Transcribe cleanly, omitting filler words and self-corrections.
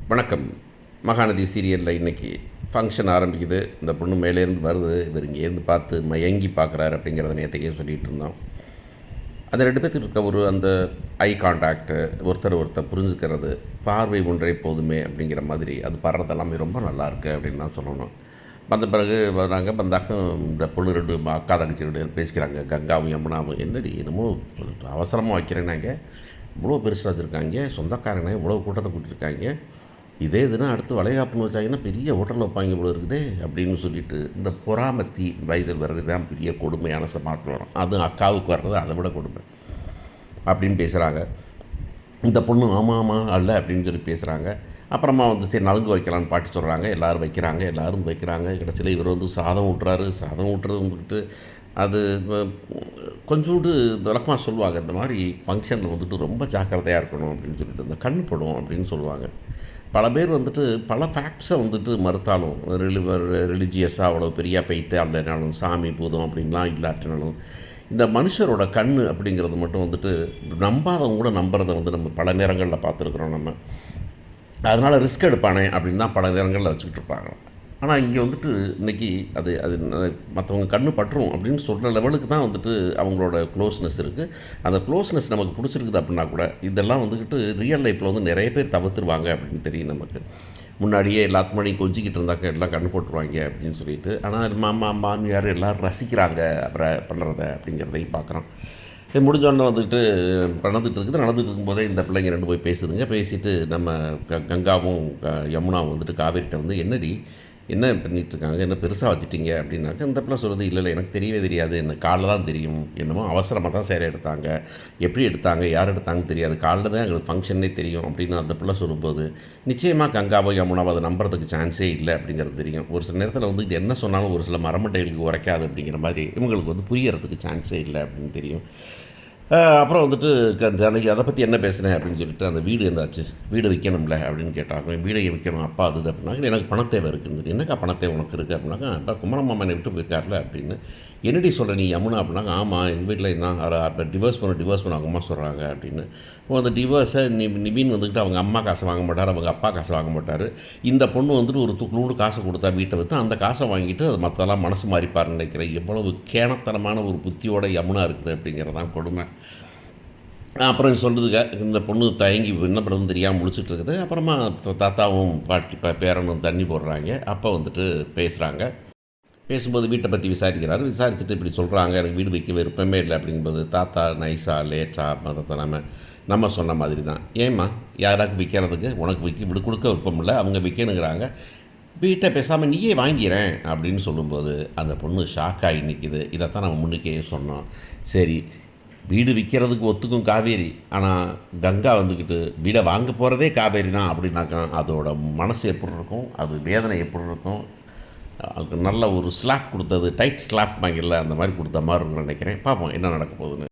வணக்கம். மகாநதி சீரியலில் இன்றைக்கி ஃபங்க்ஷன் ஆரம்பிக்குது. இந்த பொண்ணு மேலேருந்து வருது. இவர் இங்கேருந்து பார்த்து மயங்கி பார்க்குறாரு அப்படிங்கிறத நேற்றுக்கே சொல்லிகிட்டு இருந்தோம். அந்த 2 பேத்துக்கு இருக்க அந்த ஐ கான்டாக்டு, ஒருத்தர் புரிஞ்சுக்கிறது, பார்வை ஒன்றே போதுமே அப்படிங்கிற மாதிரி அது படுறது எல்லாமே ரொம்ப நல்லாயிருக்கு அப்படின்னு தான் சொல்லணும். வந்த பிறகு வராங்க. வந்தாக்கும் இந்த பொண்ணு 2 அக்கா தங்கச்சி 2 பேர் பேசிக்கிறாங்க. கங்காவும் யமுனாவும், என்னடி என்னமோ அவசரமாக வைக்கிறேன்னாங்க, இவ்வளோ பெருசாக வச்சுருக்காங்க, சொந்தக்காரங்க இவ்வளோ கூட்டத்தை கூட்டியிருக்காங்க, இதே இதுனா அடுத்து வளைகாப்புன்னு வச்சாங்கன்னா பெரிய ஹோட்டலில் வைப்பாங்க போல இருக்குதே அப்படின்னு சொல்லிட்டு இந்த பொறாமத்தி வயதில் வர்றது தான் பெரிய கொடுமையான சமாளித்து வரும். அதுவும் அக்காவுக்கு வர்றது அதை விட கொடுமை அப்படின்னு பேசுகிறாங்க. இந்த பொண்ணு ஆமாம் அல்ல அப்படின்னு சொல்லி பேசுகிறாங்க. அப்புறமா சரி நலுங்கு வைக்கலான்னு பாட்டி சொல்கிறாங்க. எல்லோரும் வைக்கிறாங்க. கடைசியில் இவர் சாதம் ஊட்டுறாரு. சாதம் ஊட்டுறது அது கொஞ்சோண்டு விளக்கமாக சொல்லுவாங்க. இந்த மாதிரி ஃபங்க்ஷனில் ரொம்ப ஜாக்கிரதையாக இருக்கணும் அப்படின்னு சொல்லிட்டு இந்த கண் படும் அப்படின்னு சொல்லுவாங்க. பல பேர் பல ஃபேக்ட்ஸை மறுத்தாலும் ரிலிஜியஸாக அவ்வளோ பெரிய ஃபெய்த்தே இல்லைனாலும், சாமி பூதம் அப்படின்லாம் இல்லாட்டினாலும், இந்த மனுஷரோட கண் அப்படிங்கிறது மட்டும் நம்பாதவங்க கூட நம்புறதை நம்ம பல நேரங்களில் பார்த்துருக்குறோம் நம்ம. அதனால் ரிஸ்க் எடுப்பானே அப்படின்னு தான் பல நேரங்களில் வச்சுக்கிட்டு இருப்பாங்க. ஆனால் இங்கே இன்றைக்கி அது அது மற்றவங்க கண்ணு பற்றும் அப்படின்னு சொல்கிற லெவலுக்கு தான் அவங்களோட க்ளோஸ்னஸ் இருக்குது. அந்த க்ளோஸ்னஸ் நமக்கு பிடிச்சிருக்குது அப்படின்னா கூட இதெல்லாம் ரியல் லைஃப்பில் நிறைய பேர் தவிர்த்துருவாங்க அப்படின்னு தெரியும் நமக்கு. முன்னாடியே எல்லாத்து முன்னாடியும் கொஞ்சிக்கிட்டு இருந்தாக்க எல்லாம் கண்ணு போட்டுருவாங்க அப்படின்னு சொல்லிட்டு. ஆனால் மாமா மாமியார் எல்லோரும் ரசிக்கிறாங்க அப்புறம் பண்ணுறத அப்படிங்கிறதையும் பார்க்குறோம். இது முடிஞ்சோடனே நடந்துகிட்டு இருக்கும்போதே இந்த பிள்ளைங்க 2 போய் பேசுதுங்க. பேசிவிட்டு நம்ம கங்காவும் யமுனாவும் காவேரிட்ட என்னடி என்ன பண்ணிகிட்ருக்காங்க, என்ன பெருசாக வச்சுட்டிங்க அப்படின்னாக்க, இந்த பிள்ளை சொல்கிறது இல்லை எனக்கு தெரியவே தெரியாது, எனக்கு காலைல தான் தெரியும், என்னமோ அவசரமாக தான் சேரை எடுத்தாங்க, எப்படி எடுத்தாங்க, யார் எடுத்தாங்கன்னு தெரியாது, காலைல தான் எங்களுக்கு ஃபங்க்ஷனே தெரியும் அப்படின்னு அந்த பிள்ளை சொல்லும்போது, நிச்சயமாக கங்காவோ யமுனாவோ அதை நம்புறதுக்கு சான்ஸே இல்லை அப்படிங்கிறது தெரியும். ஒரு சில நேரத்தில் இது என்ன சொன்னாலும் ஒரு சில மரமட்டைகளுக்கு உரைக்காது அப்படிங்கிற மாதிரி இவங்களுக்கு புரியறதுக்கு சான்ஸே இல்லை அப்படின்னு தெரியும். அப்புறம் அன்றைக்கி அதை பற்றி என்ன பேசுனேன் அப்படின்னு சொல்லிட்டு, அந்த வீடு என்னாச்சு, வீடு விற்கணும்ல அப்படின்னு கேட்டாங்க. வீடை விற்கணும் அப்பா அது அப்படின்னாக்க, எனக்கு பணத்தேவை இருக்குன்னு. என்னக்கா பணத்தேவை உனக்கு இருக்குது அப்படின்னாக்கா, அப்போ குமரம்மா என்னை விட்டு போயிருக்காருல அப்படின்னு. என்னடி சொல்கிற நீ யமுனா அப்படின்னாங்க. ஆமாம் எங்கள் வீட்டில் நான் அப்போ டிவோர்ஸ் பண்ண அவங்க அம்மா சொல்கிறாங்க அப்படின்னு. அந்த டிவோர்ஸை நிவின் அவங்க அம்மா காசை வாங்க மாட்டார், அவங்க அப்பா காசை வாங்க மாட்டார். இந்த பொண்ணு ஒரு துக்குளூண்டு காசை கொடுத்தா வீட்டை விற்று அந்த காசை வாங்கிட்டு அது மற்றெல்லாம் மனசு மாறிப்பாருன்னு நினைக்கிறேன். எவ்வளவு கேணத்தனமான ஒரு புத்தியோட யமுனா இருக்குது அப்படிங்கிறதான் கொடுமை. அப்புறம் சொல்லுதுங்க, இந்த பொண்ணு தயங்கி என்ன பண்ணுறதுன்னு தெரியாமல் முழிச்சிட்டு இருக்குது. அப்புறமா தாத்தாவும் பாட்டி பேரனும் தண்ணி போடுறாங்க. அப்போ பேசுகிறாங்க. பேசும்போது வீட்டை பற்றி விசாரிச்சுட்டு இப்படி சொல்கிறாங்க, எனக்கு வீடு வைக்க விருப்பமே இல்லை அப்படிங்கும்போது, தாத்தா நைஸாக லேட்டாக மதத்தை நம்ம சொன்ன மாதிரி தான். ஏம்மா யாராக்கு விற்கிறதுக்கு உனக்கு விடு கொடுக்க விருப்பம் இல்லை, அவங்க விற்கணுங்கிறாங்க, வீட்டை பேசாமல் நீயே வாங்கிறேன் அப்படின்னு சொல்லும்போது அந்த பொண்ணு ஷாக்காகி நிற்கிது. இதைத்தான் நம்ம முன்னுக்கே சொன்னோம். சரி வீடு விற்கிறதுக்கு ஒத்துக்கும் காவேரி, ஆனால் கங்கா வீடை வாங்க போகிறதே காவேரி தான் அப்படின்னாக்கா அதோட மனசு எப்படி இருக்கும், அது வேதனை எப்படி இருக்கும், அதுக்கு நல்ல ஒரு ஸ்லாப் கொடுத்தது, டைட் ஸ்லாப் வாங்கிடல அந்த மாதிரி கொடுத்த மாதிரி இருக்குன்னு நினைக்கிறேன். பார்ப்போம் என்ன நடக்க போகுதுன்னு.